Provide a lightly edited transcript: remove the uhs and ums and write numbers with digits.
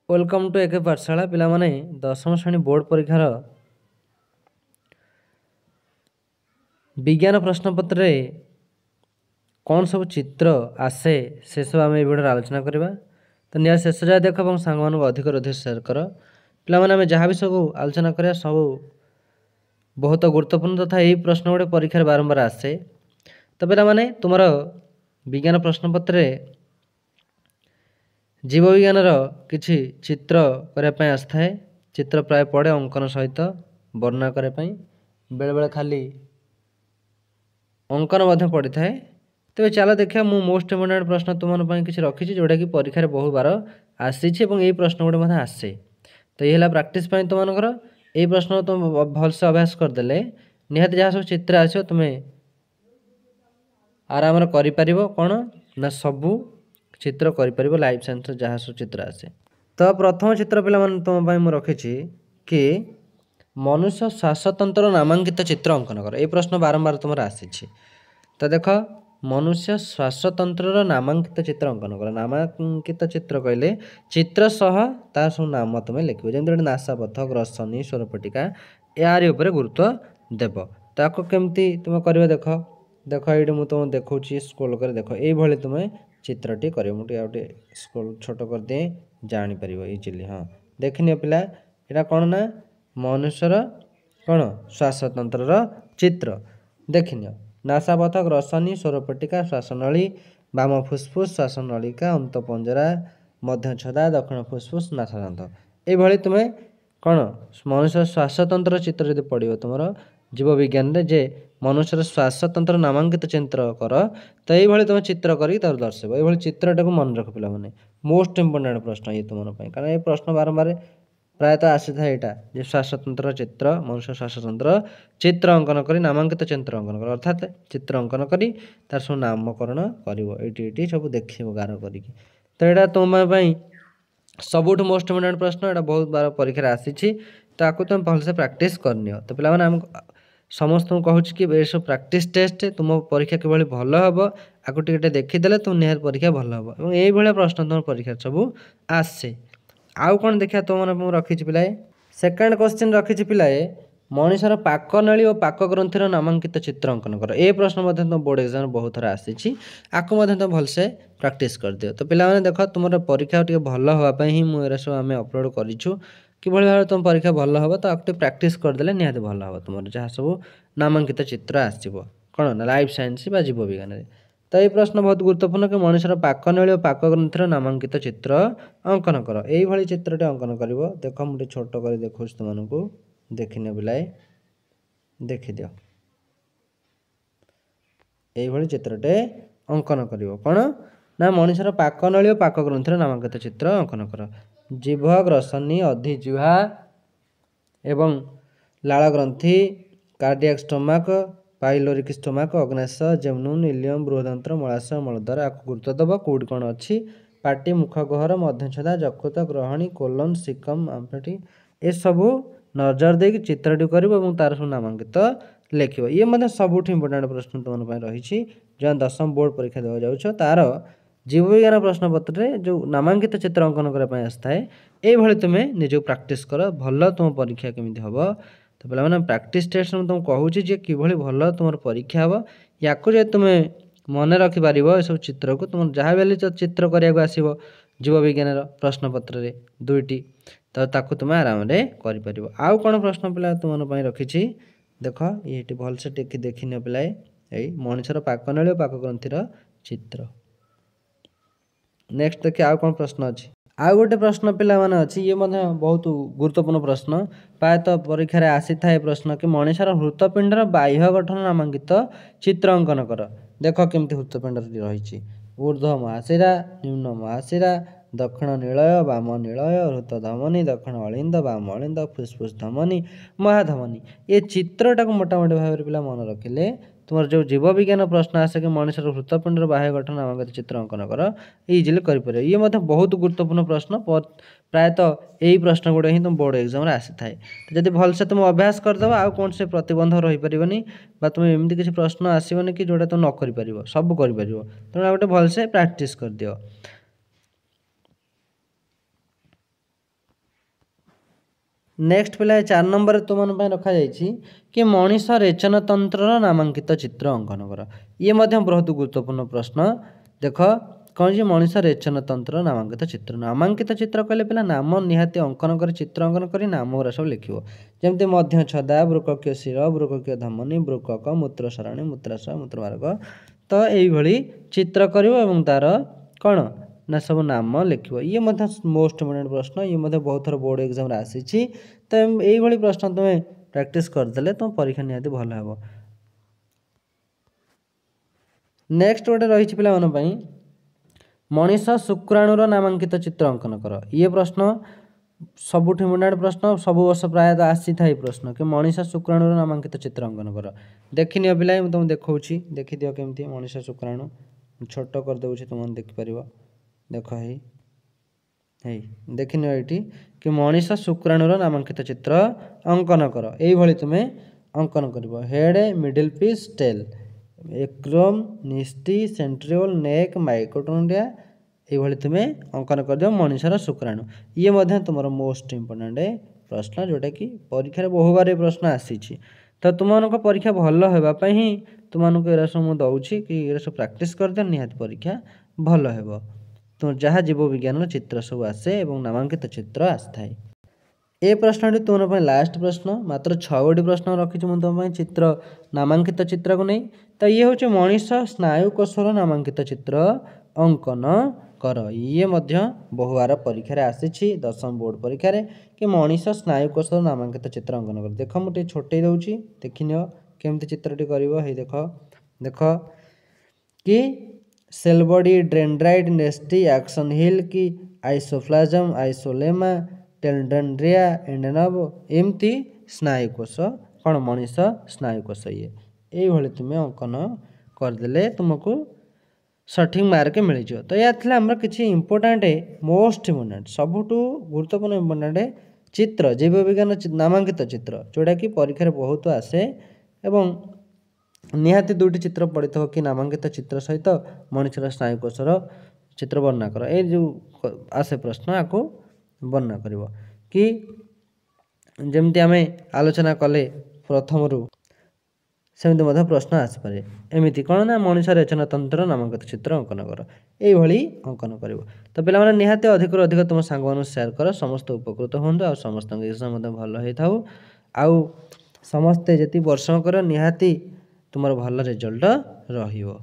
Welcome to एके पाठशाला पिला माने दशम श्रेणी बोर्ड परीक्षार विज्ञान प्रश्नपत्र कौन सब चित्र आसे से सब आम भिडियो आलोचना करवा। तो निया शेष जाए देख और सांग मान अधिक अधिक सेयार कर पिला माने जहाँ भी सब आलोचना करा सब बहुत गुरुत्वपूर्ण तथा यही प्रश्न गुड़े परीक्षा बारंबार आसे। तो पिला माने तुम विज्ञान प्रश्नपत्र जीव विज्ञान किछि चित्र करने आसए चित्र प्राय पड़े अंकन सहित वर्णना करने बेले बेले खाली अंकन पड़ी थाए। तेज चलो देखिए मु मोस्ट इम्पोर्टेंट प्रश्न तुम किसी रखी जोटा कि परीक्षा बहुत बार आसी यही प्रश्न गुड़े आसे। तो ये है प्राक्टिस तुमर यही प्रश्न तुम भलसे अभ्यास करदे निहाती जहाँ सब चित्र आसो तुम्हें आराम कर कौन ना सबू चित्र कर लाइफ साइंस जहाँ सब चित्र आसे। तो प्रथम चित्र पिला तुम मुझे रखी कि मनुष्य श्वासतंत्र नामांकित चित्र अंकन कर। ये प्रश्न बारंबार तुम आसी। तो देख मनुष्य श्वासतंत्र नामांकित चित्र अंकन कर। नामांकित चित्र कहले चित्र सह तार सब नाम तुम लिख जमी नासापथ ग्रसनी स्वरपटिका यार उपर गुरुत्व देव। ताको केमती तुम कर देख देख ये मुझे तुम देखा स्क्रोल कर देख ये तुम्हें चित्रटी कर मुझे स्क्रोल छोट कर दिए जापर इजिली। हाँ देखनी पिला यहाँ कौन ना मनुष्यर कौन श्वासतंत्र चित्र देखनी नासापथ ग्रसनी स्वरपटिका श्वासनली बाम फुसफुस श्वासनलिका अंत पंजरा मध्य छदा दक्षिण फुसफुस नासादांत ये तुम्हें कौन मनुष्य श्वासतंत्र चित्र यदि पड़ो तुम जीव विज्ञान जे मनुष्यर श्वासतंत्र नामांकित चित्र कर तो ये तुम चित्र कर दर्शेब ये चित्रटा को मन रख पिला माने मोस्ट इम्पोर्टेंट प्रश्न ये तुम कारण ये प्रश्न बारंबार प्रायतः आसी था यहाँ श्वासतंत्र चित्र मनुष्य श्वासतंत्र चित्र अंकन कर नामांकित चित्र अंकन कर अर्थात चित्र अंकन कर तार सब नामकरण कर सब देख गार कर। तो यहाँ तुम सबुठ मोस्ट इम्पोर्टेंट प्रश्न यहाँ बहुत बार परीक्षा आसी तो तुम भलसे प्राक्टिस करनी। तो पे आम समस्त कहूँ कि ये सब प्राक्टिस टेस्ट तुम परीक्षा किभली भल हम आपको टे देखीदे तुम निहार परीक्षा भल हम और ये प्रश्न तुम परीक्षा सब आसे। आउ कौन देखा तुम रखी पिलाए सेकेंड क्वेश्चन रखी पिलाए मनुष्यर पाकनली और पाकग्रंथि नामांकित चित्र अंकन कर। ये प्रश्न तुम बोर्ड एग्जाम बहुत थर आसी आपको तुम भलसे प्राक्टिस कर दियो। तो पे देख तुम परीक्षा टे भल हाँपाई ही मुझे सब आम अपलोड करूँ कि भाव तुम परीक्षा भल हम तो आपको प्राक्टिस करदे निहाती भल हम तुम जहाँ सब नामांकित चित्र आसो कौन ना लाइफ साइंस बा जीव विज्ञान। तो ये प्रश्न बहुत गुरुत्वपूर्ण कि मनुष्यर पाकनली और पाकग्रंथि नामांकित चित्र अंकन कर। यही चित्रटे अंकन कर देख मुझे छोट कर देखा तुमको देखने पिलाए देखीद यही चित्रटे अंकन कर कौन ना मनुष्यर पाकनली और पाकग्रंथि नामांकित चित्र अंकन कर। जीभ ग्रसनी अधिजिह्वा एवं लाल ग्रंथि कार्डियाक स्टोमाक पाइलोरिक स्टोमाक अग्नाशय जेमनुन इलियम बृहदंत्र मलाशय मलद्वार आपको गुरुत्व दब कौट कौन अच्छी पार्टी मुख गहर मध्यछदा जकृत ग्रहणी कोलन सिकम आंपेटी ये सबू नजर दे चित्रटी कर तार सब नामांकित लिख। ये सबुठ इम्पोर्टेंट प्रश्न तुम रही जो दशम बोर्ड परीक्षा देवा जाऊँ तार जीव विज्ञान प्रश्नपत्र जो नामांकित चित्र अंकन करने आए ये तुम्हें निज प्राक्टिस कर भल तुम परीक्षा केमी हम। तो पे प्राक्टिस टेस्ट में तुम कहूँ कि भल तुम परीक्षा हम या तुम्हें मन रखिपार ये सब चित्र को तुम जहाँ भी चित्र करने आसो जीव विज्ञान प्रश्नपत्र दुईटी तो ताकू तुम आराम से कर। आउ कौन प्रश्न पिला तुम रखी देख ये भलसे देखी न पिलाए यही मनुष्यर पाकनली और पाकग्रंथि चित्र। नेक्स्ट देखिए आउ कौन प्रश्न अच्छी आउ गोटे प्रश्न पिला माने अच्छी ये बहुत गुरुत्वपूर्ण प्रश्न प्रायतः परीक्षा आसी था प्रश्न कि मनुष्यर हृतपिंडर बाह्य गठन नामांकित चित्र अंकन कर। देख केमती हृतपिंड रही ऊर्ध्व महाशिरा निम्न महाशिरा दक्षिण नीलय बाम नीलय हृत धमनी दक्षिण अलिंद बाम अलिंद फुसफुस धमनी महाधमनी ये चित्रटा को मोटामोटी भाव में पिला मन रखिले तुम जो जीव विज्ञान प्रश्न आसे कि मनुष्यर हृतपिंडर बाह्य गठन नामांकित चित्र अंकन कर इजिली कर। ये बहुत गुरुत्वपूर्ण प्रश्न प्रायतः यही प्रश्न गुड़े ही तुम बोर्ड एग्जाम आसी थाए। तो जब भलसे तुम अभ्यास करदेव आउ कौन से प्रतिबंध रहीपरनी तुम एमती किसी प्रश्न आसबनी कि जोटा तुम न कर सब कर तेणु गोटे भलसे प्राक्टिस कर दियो। नेक्स्ट पिला 4 नंबर तुम रखा जाइए कि मनीष रेचनतंत्र नामांकित चित्र अंकन कर। ये बहुत गुरुत्वपूर्ण प्रश्न। देख कौन जी मनीष रेचनतंत्र नामांकित चित्र कहले पिला नाम निहाती अंकन कर चित्र अंकन कर नाम गुरा सब लिख जमी मध्य छदा बृकक्य शिर बृकक्य धमनी बृकक मूत्र सरणी मूत्राशय मूत्रमार्ग तो यही चित्र कर तार कौन ना सब नाम लिख। ये मोस्ट इम्पोर्टेंट प्रश्न। ये बहुत थर बोर्ड एग्जाम आसी तो यही प्रश्न तुम्हें प्रैक्टिस करदे तुम परीक्षा निहाती भल हे। नेक्स्ट गोटे रही पाई मनीष शुक्राणुर नामांकित चित्र अंकन कर। ये प्रश्न सबुठ इम्पोर्टेंट प्रश्न सब वर्ष प्रायतः आसी था प्रश्न कि मनीष शुक्राणुर नामांकित चित्र अंकन कर। देखी नि पिला तुम देखा देखी दियो केमती मनीष शुक्राणु छोट करदे तुम देखिपर देख है देखी नियो ये कि मनीष शुक्राणुर नामांकित चित्र अंकन कर। यही तुम्हें अंकन कर हेड मिडिल पीस टेल एक्रोम निस्टी सेंट्रियोल नेक माइकोटोंड्रिया ये तुम्हें अंकन कर दियो मनीषर शुक्राणु। ये तुम मोस्ट इम्पोर्टेंट प्रश्न जोटा कि परीक्षा बहु बार प्रश्न आसी तो तुम परीक्षा भल होगापी ही तुमको ये सब मुझे दूसरी कि ये सब प्राक्ट कर निहाती परीक्षा भल हो तुम जहाँ जीव विज्ञान चित्र सब आसे और नामांकित चित्र आसए। ए प्रश्न तुम लास्ट प्रश्न मात्र 6 गोटी प्रश्न रखी मुझे तुम चित्र नामांकित चित्र को नहीं। तो ये हूँ मनीष स्नायुकोशर नामांकित चित्र अंकन कर। ये बहु बार परीक्षा आसी 10वीं बोर्ड परीक्षा कि मनीष स्नायुकोशर नामांकित चित्र अंकन कर। देख मुझे छोटे दूसरी देखी नियो केमती चित्रटी कर। देख देख कि सेल बॉडी डेंड्राइट नेस्टी एक्शन हिल कि आइसोप्लाज्म आइसोलेमा टेंडेंड्रिया एंडेनब एमती स्नायुकोश कौन मनीष स्नायुकोश ये तुम्हें अंकन करदे तुमको सठिक मार्क मिल जाए। तो यह थी आम किसी इंपोर्टाट मोस्ट इम्पोर्टाट सबुठ गुरुत्वपूर्ण इम्पोर्टाट चित्र जैव विज्ञान नामांकित चित्र जोटा कि परीक्षा बहुत आसे एवं निहाती 2टी चित्र पड़ी थो कि नामांकित चित्र सहित मनीषर स्नायुकोशर चित्र वर्णना कर। ये जो आसे प्रश्न आपको वर्णना कर कि जमती आम आलोचना कले प्रथम सेमती प्रश्न आसपे एमती कौन ना मनीष रेचनतंत्र नामांकित चित्र अंकन कर। यही अंकन कर। तो पे निहाती अधिक अधिक तुम सांग सेयार कर समस्त उपकृत हूँ आ समस्त एग्जाम भल होता आउ समस्ते जी परिश्रम कर निहाती तुम भल रिजल्ट रहिबो।